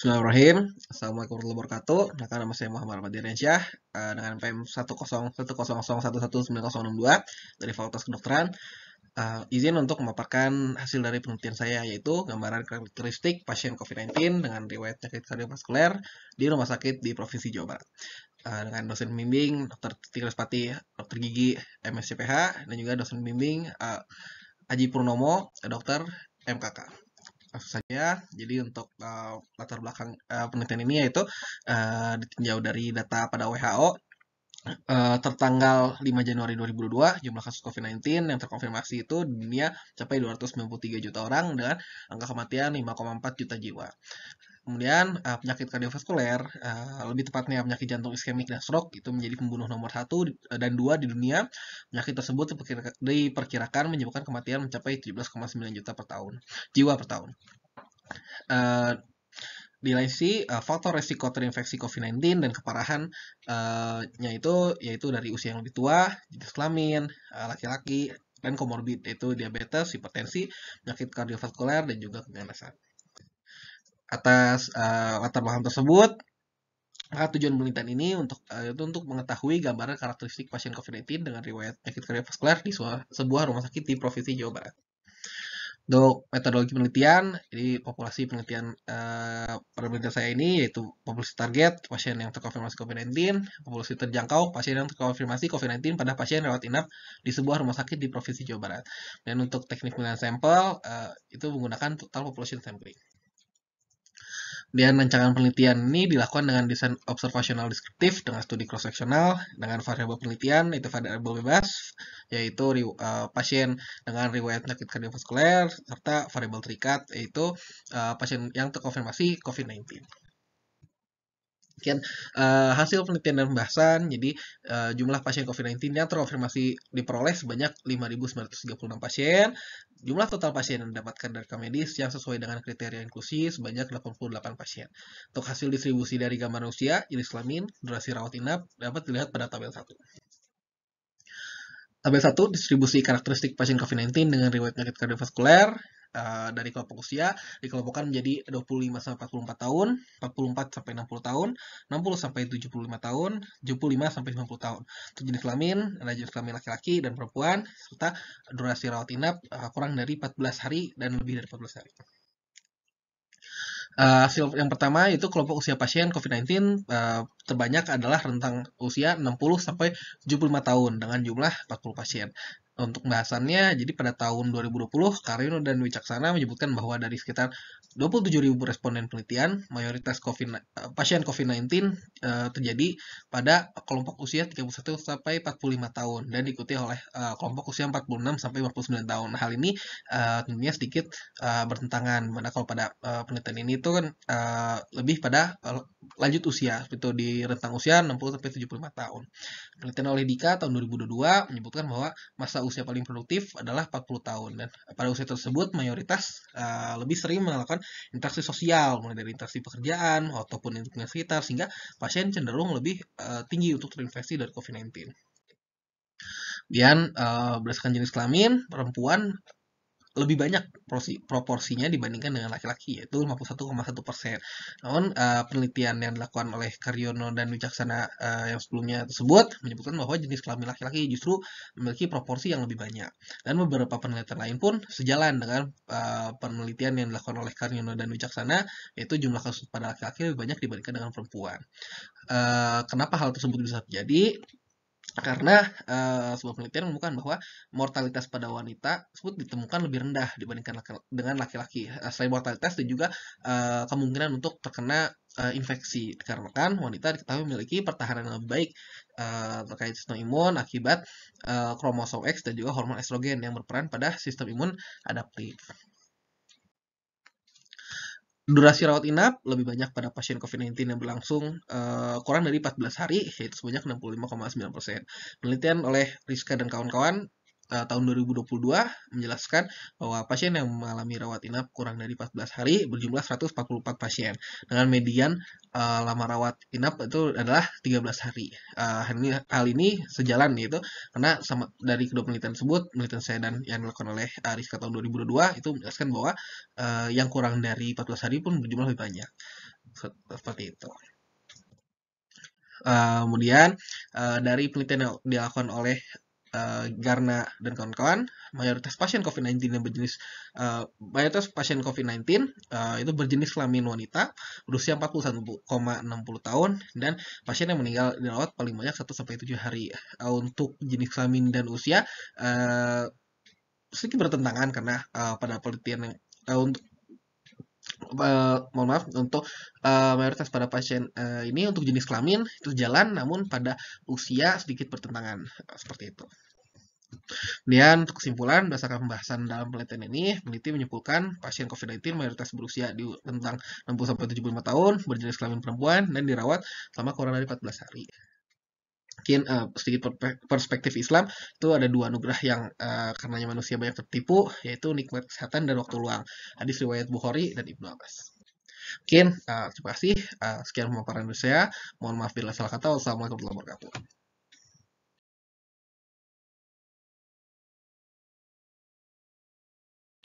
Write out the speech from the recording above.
Bismillahirrahmanirrahim. Assalamualaikum warahmatullahi wabarakatuh. Nama saya Muhammad Ahmad Diansyah dengan PM 10100119902 dari Fakultas Kedokteran. Izin untuk memaparkan hasil dari penelitian saya, yaitu gambaran karakteristik pasien COVID-19 dengan riwayat penyakit kardiovaskuler di rumah sakit di Provinsi Jawa Barat. Dengan dosen pembimbing Dr. Titi Lespati, Dr. Gigi, MSCPH, dan juga dosen pembimbing Aji Purnomo, Dr. MKK. Langsung saja, jadi untuk latar belakang penelitian ini yaitu ditinjau dari data pada WHO tertanggal 5 Januari 2022, jumlah kasus COVID-19 yang terkonfirmasi itu di dunia mencapai 293 juta orang dengan angka kematian 5,4 juta jiwa. Kemudian penyakit kardiovaskuler, lebih tepatnya penyakit jantung iskemik dan stroke, itu menjadi pembunuh nomor 1 dan 2 di dunia. Penyakit tersebut diperkirakan menyebabkan kematian mencapai 17,9 juta jiwa per tahun. Di lain sisi, faktor resiko terinfeksi COVID-19 dan keparahannya yaitu dari usia yang lebih tua, jenis kelamin, laki-laki, dan komorbid, yaitu diabetes, hipertensi, penyakit kardiovaskuler, dan juga keganasan. Atas latar belakang tersebut, maka tujuan penelitian ini itu untuk mengetahui gambaran karakteristik pasien COVID-19 dengan riwayat penyakit kardiovaskuler di sebuah rumah sakit di Provinsi Jawa Barat. Untuk metodologi penelitian, jadi populasi penelitian pada penelitian saya ini yaitu populasi target pasien yang terkonfirmasi COVID-19, populasi terjangkau pasien yang terkonfirmasi COVID-19 pada pasien rawat inap di sebuah rumah sakit di Provinsi Jawa Barat. Dan untuk teknik penilaian sampel itu menggunakan total population sampling. Dan rancangan penelitian ini dilakukan dengan desain observasional deskriptif dengan studi cross-seksional dengan variabel penelitian yaitu variabel bebas, yaitu pasien dengan riwayat penyakit kardiovaskuler serta variabel terikat yaitu pasien yang terkonfirmasi COVID-19. Sekian hasil penelitian dan pembahasan. Jadi jumlah pasien COVID-19 yang terkonfirmasi diperoleh sebanyak 5.936 pasien. Jumlah total pasien yang mendapatkan rekam medis yang sesuai dengan kriteria inklusi sebanyak 88 pasien. Untuk hasil distribusi dari gambar usia, jenis kelamin, durasi rawat inap dapat dilihat pada tabel 1. Tabel 1, distribusi karakteristik pasien COVID-19 dengan riwayat penyakit kardiovaskuler dari kelompok usia dikelompokkan menjadi 25-44 tahun, 44-60 tahun, 60-75 tahun, 75-90 tahun. Untuk jenis kelamin, ada jenis kelamin laki-laki dan perempuan, serta durasi rawat inap kurang dari 14 hari dan lebih dari 14 hari. Hasil yang pertama itu kelompok usia pasien COVID-19 terbanyak adalah rentang usia 60-75 tahun dengan jumlah 40 pasien. Untuk bahasannya, jadi pada tahun 2020, Karyono dan Wicaksana menyebutkan bahwa dari sekitar 27.000 responden penelitian, mayoritas pasien COVID-19 terjadi pada kelompok usia 31-45 tahun dan diikuti oleh kelompok usia 46-59 tahun. Nah, hal ini tentunya sedikit bertentangan, mana kalau pada penelitian ini itu kan lebih pada lanjut usia, itu di rentang usia 60-75 tahun. Penelitian oleh Dika tahun 2022 menyebutkan bahwa masa usia paling produktif adalah 40 tahun dan pada usia tersebut mayoritas lebih sering melakukan interaksi sosial mulai dari interaksi pekerjaan ataupun lingkungan sekitar sehingga pasien cenderung lebih tinggi untuk terinfeksi dari COVID-19. Dan berdasarkan jenis kelamin, perempuan lebih banyak proporsinya dibandingkan dengan laki-laki, yaitu 51,1%. Namun penelitian yang dilakukan oleh Karyono dan Wicaksana yang sebelumnya tersebut menyebutkan bahwa jenis kelamin laki-laki justru memiliki proporsi yang lebih banyak. Dan beberapa penelitian lain pun sejalan dengan penelitian yang dilakukan oleh Karyono dan Wicaksana, yaitu jumlah kasus pada laki-laki lebih banyak dibandingkan dengan perempuan. Kenapa hal tersebut bisa terjadi? Karena sebuah penelitian menemukan bahwa mortalitas pada wanita tersebut ditemukan lebih rendah dibandingkan dengan laki-laki. Selain mortalitas dan juga kemungkinan untuk terkena infeksi, dikarenakan wanita diketahui memiliki pertahanan yang lebih baik terkait sistem imun akibat kromosom X dan juga hormon estrogen yang berperan pada sistem imun adaptif. Durasi rawat inap lebih banyak pada pasien COVID-19 yang berlangsung kurang dari 14 hari, yaitu sebanyak 65,9%. Penelitian oleh Rizka dan kawan-kawan tahun 2022 menjelaskan bahwa pasien yang mengalami rawat inap kurang dari 14 hari berjumlah 144 pasien dengan median lama rawat inap itu adalah 13 hari. Hal ini sejalan yaitu karena dari kedua penelitian tersebut, penelitian saya dan yang dilakukan oleh Rizka tahun 2022 itu menjelaskan bahwa yang kurang dari 14 hari pun berjumlah lebih banyak. Seperti itu. Kemudian dari penelitian yang dilakukan oleh Garna dan kawan-kawan, mayoritas pasien COVID-19 yang berjenis mayoritas pasien COVID-19 itu berjenis kelamin wanita berusia 41,60 tahun dan pasien yang meninggal dirawat paling banyak 1 sampai 7 hari. Untuk jenis kelamin dan usia sedikit bertentangan karena pada penelitian yang untuk mohon maaf untuk mayoritas pada pasien ini untuk jenis kelamin itu jalan, namun pada usia sedikit bertentangan seperti itu. Kemudian untuk kesimpulan, berdasarkan pembahasan dalam penelitian ini, peneliti menyimpulkan pasien COVID-19 mayoritas berusia di rentang 60-75 tahun, berjenis kelamin perempuan, dan dirawat selama kurang dari 14 hari. Mungkin sedikit perspektif Islam, itu ada dua anugerah yang karenanya manusia banyak tertipu, yaitu nikmat kesehatan dan waktu luang. Hadis riwayat Bukhari dan Ibnu Abbas. Mungkin terima kasih. Sekian pemaparan dari saya. Mohon maaf bila salah kata. Wassalamualaikum warahmatullahi wabarakatuh.